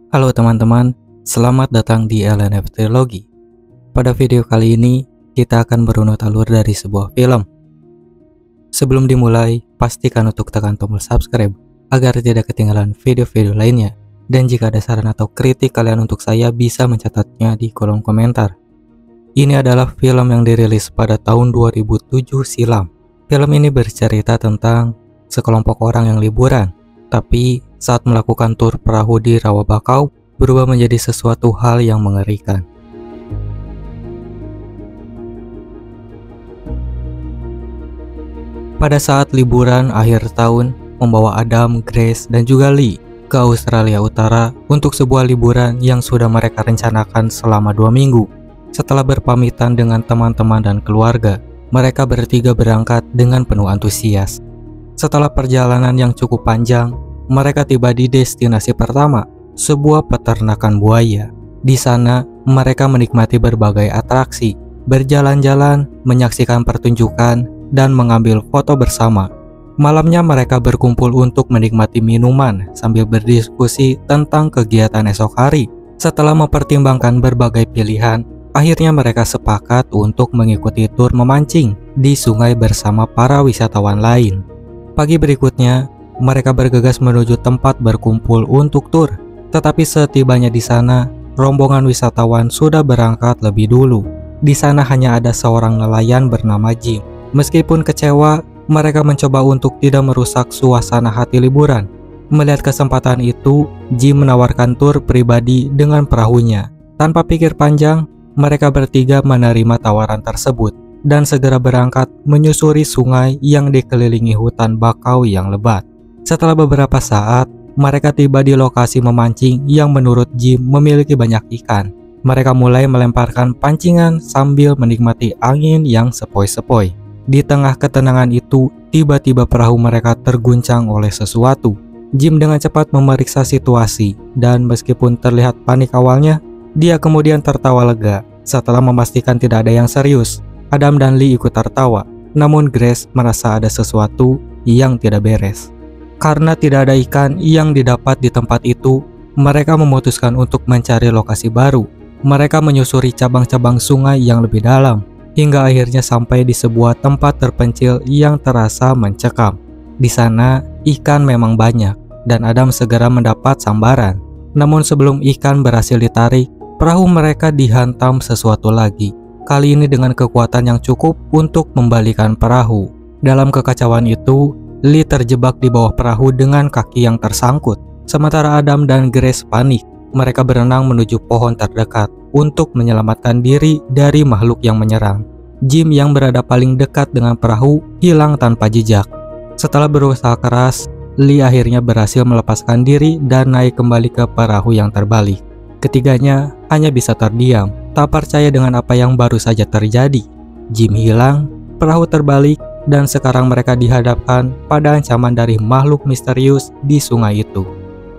Halo teman-teman, selamat datang di LNF Trilogy. Pada video kali ini, kita akan berunut alur dari sebuah film. Sebelum dimulai, pastikan untuk tekan tombol subscribe agar tidak ketinggalan video-video lainnya. Dan jika ada saran atau kritik kalian untuk saya bisa mencatatnya di kolom komentar. Ini adalah film yang dirilis pada tahun 2007 silam. Film ini bercerita tentang sekelompok orang yang liburan, tapi saat melakukan tur perahu di Rawa Bakau berubah menjadi sesuatu hal yang mengerikan. Pada saat liburan akhir tahun, membawa Adam, Grace, dan juga Lee ke Australia Utara untuk sebuah liburan yang sudah mereka rencanakan selama 2 minggu. Setelah berpamitan dengan teman-teman dan keluarga, mereka bertiga berangkat dengan penuh antusias. Setelah perjalanan yang cukup panjang, mereka tiba di destinasi pertama, sebuah peternakan buaya. Di sana, mereka menikmati berbagai atraksi, berjalan-jalan, menyaksikan pertunjukan, dan mengambil foto bersama. Malamnya mereka berkumpul untuk menikmati minuman sambil berdiskusi tentang kegiatan esok hari. Setelah mempertimbangkan berbagai pilihan, akhirnya mereka sepakat untuk mengikuti tur memancing di sungai bersama para wisatawan lain. Pagi berikutnya, mereka bergegas menuju tempat berkumpul untuk tur. Tetapi setibanya di sana, rombongan wisatawan sudah berangkat lebih dulu. Di sana hanya ada seorang nelayan bernama Jim. Meskipun kecewa, mereka mencoba untuk tidak merusak suasana hati liburan. Melihat kesempatan itu, Jim menawarkan tur pribadi dengan perahunya. Tanpa pikir panjang, mereka bertiga menerima tawaran tersebut dan segera berangkat menyusuri sungai yang dikelilingi hutan bakau yang lebat. Setelah beberapa saat, mereka tiba di lokasi memancing yang menurut Jim memiliki banyak ikan. Mereka mulai melemparkan pancingan sambil menikmati angin yang sepoi-sepoi. Di tengah ketenangan itu, tiba-tiba perahu mereka terguncang oleh sesuatu. Jim dengan cepat memeriksa situasi, dan meskipun terlihat panik awalnya, dia kemudian tertawa lega. Setelah memastikan tidak ada yang serius, Adam dan Lee ikut tertawa. Namun Grace merasa ada sesuatu yang tidak beres. Karena tidak ada ikan yang didapat di tempat itu, mereka memutuskan untuk mencari lokasi baru. Mereka menyusuri cabang-cabang sungai yang lebih dalam, hingga akhirnya sampai di sebuah tempat terpencil yang terasa mencekam. Di sana, ikan memang banyak, dan Adam segera mendapat sambaran. Namun sebelum ikan berhasil ditarik, perahu mereka dihantam sesuatu lagi. Kali ini dengan kekuatan yang cukup untuk membalikan perahu. Dalam kekacauan itu, Lee terjebak di bawah perahu dengan kaki yang tersangkut. Sementara Adam dan Grace panik. Mereka berenang menuju pohon terdekat untuk menyelamatkan diri dari makhluk yang menyerang. Jim yang berada paling dekat dengan perahu hilang tanpa jejak. Setelah berusaha keras, Lee akhirnya berhasil melepaskan diri dan naik kembali ke perahu yang terbalik. Ketiganya hanya bisa terdiam, tak percaya dengan apa yang baru saja terjadi. Jim hilang, perahu terbalik, dan sekarang mereka dihadapkan pada ancaman dari makhluk misterius di sungai itu.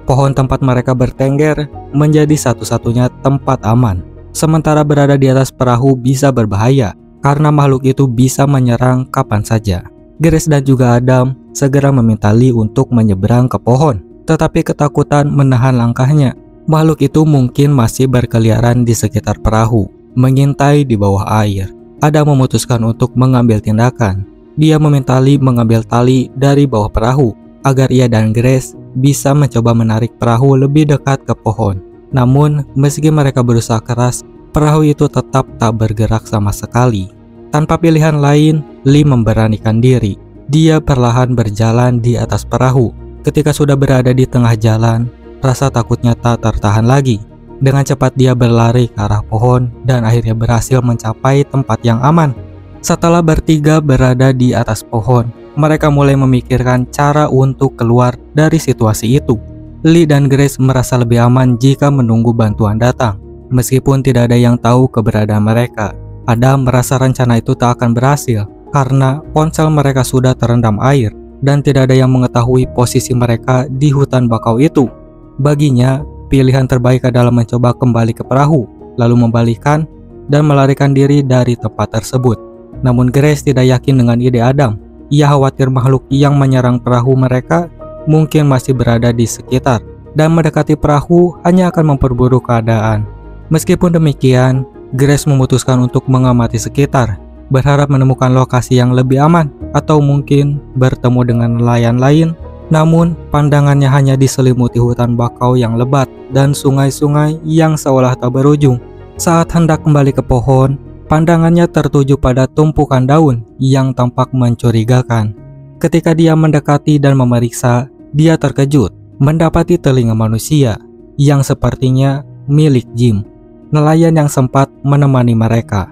Pohon tempat mereka bertengger menjadi satu-satunya tempat aman. Sementara berada di atas perahu bisa berbahaya, karena makhluk itu bisa menyerang kapan saja. Grace dan juga Adam segera meminta Lee untuk menyeberang ke pohon, tetapi ketakutan menahan langkahnya. Makhluk itu mungkin masih berkeliaran di sekitar perahu, mengintai di bawah air. Adam memutuskan untuk mengambil tindakan. Dia meminta Lee mengambil tali dari bawah perahu agar ia dan Grace bisa mencoba menarik perahu lebih dekat ke pohon. Namun, meski mereka berusaha keras, perahu itu tetap tak bergerak sama sekali. Tanpa pilihan lain, Lee memberanikan diri. Dia perlahan berjalan di atas perahu. Ketika sudah berada di tengah jalan, rasa takutnya tak tertahan lagi. Dengan cepat dia berlari ke arah pohon dan akhirnya berhasil mencapai tempat yang aman. Setelah bertiga berada di atas pohon, mereka mulai memikirkan cara untuk keluar dari situasi itu. Lee dan Grace merasa lebih aman jika menunggu bantuan datang. Meskipun tidak ada yang tahu keberadaan mereka, Adam merasa rencana itu tak akan berhasil karena ponsel mereka sudah terendam air dan tidak ada yang mengetahui posisi mereka di hutan bakau itu. Baginya, pilihan terbaik adalah mencoba kembali ke perahu, lalu membalikkan dan melarikan diri dari tempat tersebut. Namun Grace tidak yakin dengan ide Adam. Ia khawatir makhluk yang menyerang perahu mereka mungkin masih berada di sekitar dan mendekati perahu hanya akan memperburuk keadaan. Meskipun demikian, Grace memutuskan untuk mengamati sekitar, berharap menemukan lokasi yang lebih aman atau mungkin bertemu dengan nelayan lain. Namun, pandangannya hanya diselimuti hutan bakau yang lebat dan sungai-sungai yang seolah tak berujung. Saat hendak kembali ke pohon, pandangannya tertuju pada tumpukan daun yang tampak mencurigakan. Ketika dia mendekati dan memeriksa, dia terkejut mendapati telinga manusia yang sepertinya milik Jim, nelayan yang sempat menemani mereka.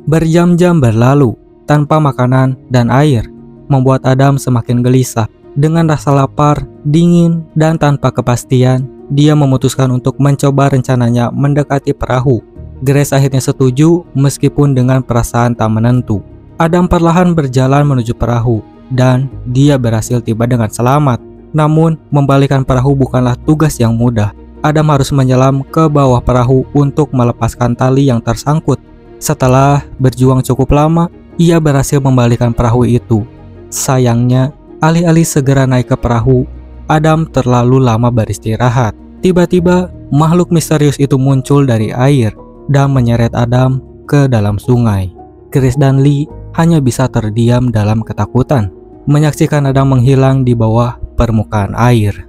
Berjam-jam berlalu tanpa makanan dan air, membuat Adam semakin gelisah. Dengan rasa lapar, dingin, dan tanpa kepastian, dia memutuskan untuk mencoba rencananya mendekati perahu. Grace akhirnya setuju meskipun dengan perasaan tak menentu. Adam perlahan berjalan menuju perahu, dan dia berhasil tiba dengan selamat. Namun, membalikan perahu bukanlah tugas yang mudah. Adam harus menyelam ke bawah perahu untuk melepaskan tali yang tersangkut. Setelah berjuang cukup lama, ia berhasil membalikan perahu itu. Sayangnya, alih-alih segera naik ke perahu, Adam terlalu lama beristirahat. Tiba-tiba, makhluk misterius itu muncul dari air dan menyeret Adam ke dalam sungai. Grace dan Lee hanya bisa terdiam dalam ketakutan, menyaksikan Adam menghilang di bawah permukaan air.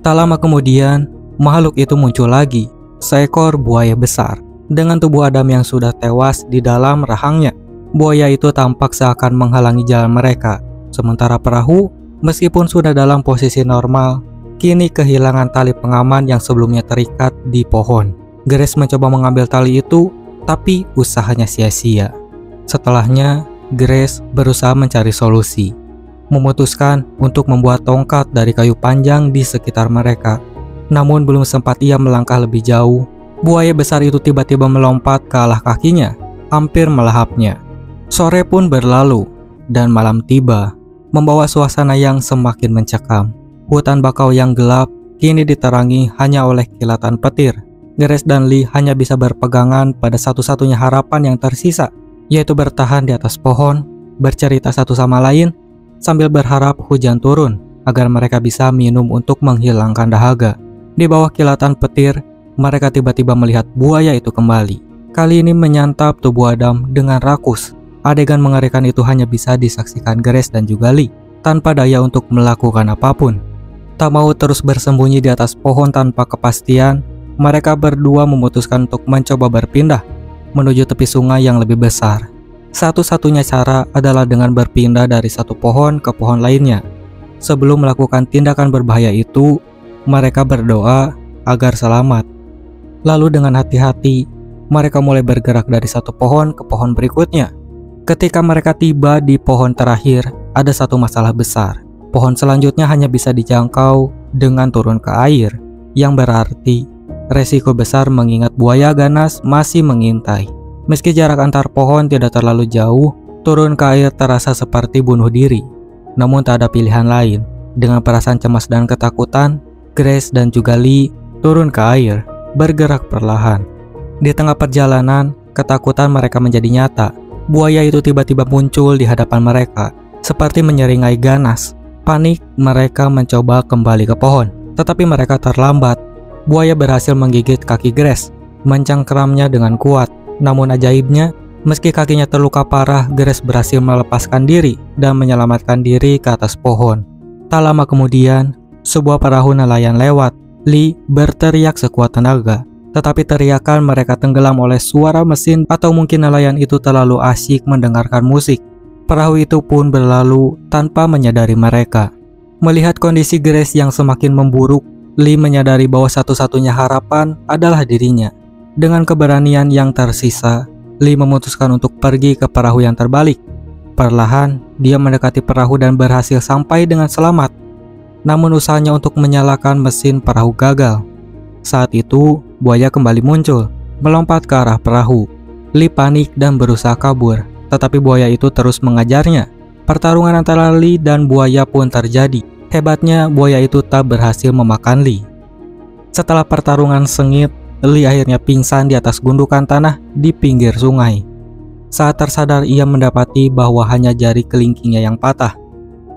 Tak lama kemudian, makhluk itu muncul lagi, seekor buaya besar. Dengan tubuh Adam yang sudah tewas di dalam rahangnya, buaya itu tampak seakan menghalangi jalan mereka. Sementara perahu, meskipun sudah dalam posisi normal, kini kehilangan tali pengaman yang sebelumnya terikat di pohon. Grace mencoba mengambil tali itu, tapi usahanya sia-sia. Setelahnya, Grace berusaha mencari solusi, memutuskan untuk membuat tongkat dari kayu panjang di sekitar mereka. Namun belum sempat ia melangkah lebih jauh, buaya besar itu tiba-tiba melompat ke alas kakinya, hampir melahapnya. Sore pun berlalu, dan malam tiba, membawa suasana yang semakin mencekam. Hutan bakau yang gelap kini diterangi hanya oleh kilatan petir. Grace dan Lee hanya bisa berpegangan pada satu-satunya harapan yang tersisa, yaitu bertahan di atas pohon, bercerita satu sama lain, sambil berharap hujan turun agar mereka bisa minum untuk menghilangkan dahaga. Di bawah kilatan petir, mereka tiba-tiba melihat buaya itu kembali. Kali ini menyantap tubuh Adam dengan rakus. Adegan mengerikan itu hanya bisa disaksikan Grace dan juga Lee, tanpa daya untuk melakukan apapun. Tak mau terus bersembunyi di atas pohon tanpa kepastian, mereka berdua memutuskan untuk mencoba berpindah menuju tepi sungai yang lebih besar. Satu-satunya cara adalah dengan berpindah dari satu pohon ke pohon lainnya. Sebelum melakukan tindakan berbahaya itu, mereka berdoa agar selamat. Lalu dengan hati-hati, mereka mulai bergerak dari satu pohon ke pohon berikutnya. Ketika mereka tiba di pohon terakhir, ada satu masalah besar. Pohon selanjutnya hanya bisa dijangkau dengan turun ke air, yang berarti resiko besar mengingat buaya ganas masih mengintai. Meski jarak antar pohon tidak terlalu jauh, turun ke air terasa seperti bunuh diri. Namun tak ada pilihan lain. Dengan perasaan cemas dan ketakutan, Grace dan juga Lee turun ke air, bergerak perlahan. Di tengah perjalanan, ketakutan mereka menjadi nyata. Buaya itu tiba-tiba muncul di hadapan mereka, seperti menyeringai ganas. Panik, mereka mencoba kembali ke pohon, tetapi mereka terlambat. Buaya berhasil menggigit kaki Grace, mencengkeramnya dengan kuat. Namun ajaibnya, meski kakinya terluka parah, Grace berhasil melepaskan diri dan menyelamatkan diri ke atas pohon. Tak lama kemudian, sebuah perahu nelayan lewat. Lee berteriak sekuat tenaga, tetapi teriakan mereka tenggelam oleh suara mesin atau mungkin nelayan itu terlalu asyik mendengarkan musik. Perahu itu pun berlalu tanpa menyadari mereka. Melihat kondisi Grace yang semakin memburuk, Lee menyadari bahwa satu-satunya harapan adalah dirinya. Dengan keberanian yang tersisa, Lee memutuskan untuk pergi ke perahu yang terbalik. Perlahan, dia mendekati perahu dan berhasil sampai dengan selamat. Namun usahanya untuk menyalakan mesin perahu gagal. Saat itu, buaya kembali muncul, melompat ke arah perahu. Lee panik dan berusaha kabur, tetapi buaya itu terus mengajarnya. Pertarungan antara Lee dan buaya pun terjadi. Hebatnya, buaya itu tak berhasil memakan Lee. Setelah pertarungan sengit, Lee akhirnya pingsan di atas gundukan tanah di pinggir sungai. Saat tersadar, ia mendapati bahwa hanya jari kelingkingnya yang patah.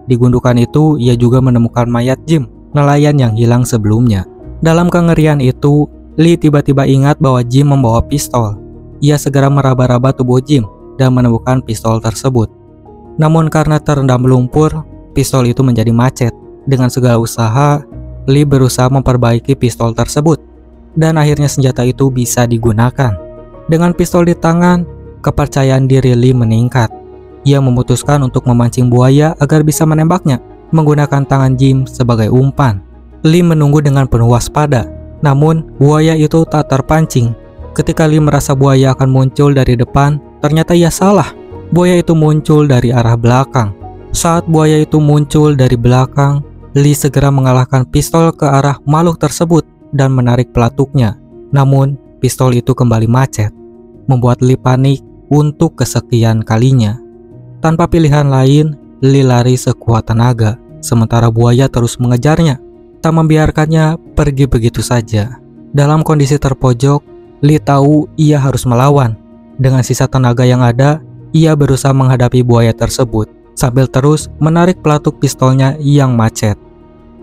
Di gundukan itu, ia juga menemukan mayat Jim, nelayan yang hilang sebelumnya. Dalam kengerian itu, Lee tiba-tiba ingat bahwa Jim membawa pistol. Ia segera meraba-raba tubuh Jim dan menemukan pistol tersebut. Namun karena terendam lumpur, pistol itu menjadi macet. Dengan segala usaha, Lee berusaha memperbaiki pistol tersebut dan akhirnya senjata itu bisa digunakan. Dengan pistol di tangan, kepercayaan diri Lee meningkat. Ia memutuskan untuk memancing buaya agar bisa menembaknya menggunakan tangan Jim sebagai umpan. Lee menunggu dengan penuh waspada, namun buaya itu tak terpancing. Ketika Lee merasa buaya akan muncul dari depan, ternyata ia salah. Buaya itu muncul dari arah belakang. Saat buaya itu muncul dari belakang, Lee segera mengalahkan pistol ke arah makhluk tersebut dan menarik pelatuknya. Namun, pistol itu kembali macet, membuat Lee panik untuk kesekian kalinya. Tanpa pilihan lain, Lee lari sekuat tenaga, sementara buaya terus mengejarnya, tak membiarkannya pergi begitu saja. Dalam kondisi terpojok, Lee tahu ia harus melawan. Dengan sisa tenaga yang ada, ia berusaha menghadapi buaya tersebut, sambil terus menarik pelatuk pistolnya yang macet.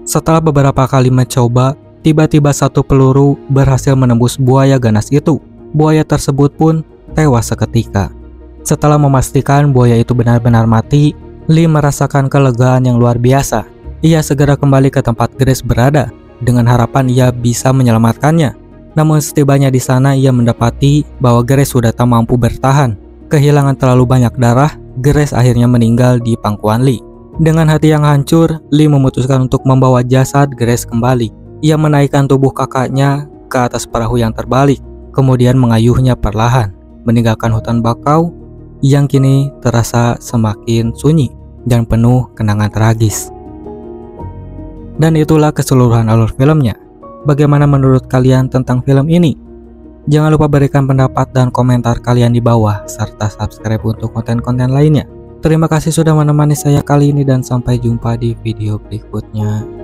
Setelah beberapa kali mencoba, tiba-tiba satu peluru berhasil menembus buaya ganas itu. Buaya tersebut pun tewas seketika. Setelah memastikan buaya itu benar-benar mati, Lee merasakan kelegaan yang luar biasa. Ia segera kembali ke tempat Grace berada, dengan harapan ia bisa menyelamatkannya. Namun setibanya di sana ia mendapati bahwa Grace sudah tak mampu bertahan. Kehilangan terlalu banyak darah, Grace akhirnya meninggal di pangkuan Lee. Dengan hati yang hancur, Lee memutuskan untuk membawa jasad Grace kembali. Ia menaikkan tubuh kakaknya ke atas perahu yang terbalik, kemudian mengayuhnya perlahan, meninggalkan hutan bakau yang kini terasa semakin sunyi dan penuh kenangan tragis. Dan itulah keseluruhan alur filmnya. Bagaimana menurut kalian tentang film ini? Jangan lupa berikan pendapat dan komentar kalian di bawah, serta subscribe untuk konten-konten lainnya. Terima kasih sudah menemani saya kali ini dan sampai jumpa di video berikutnya.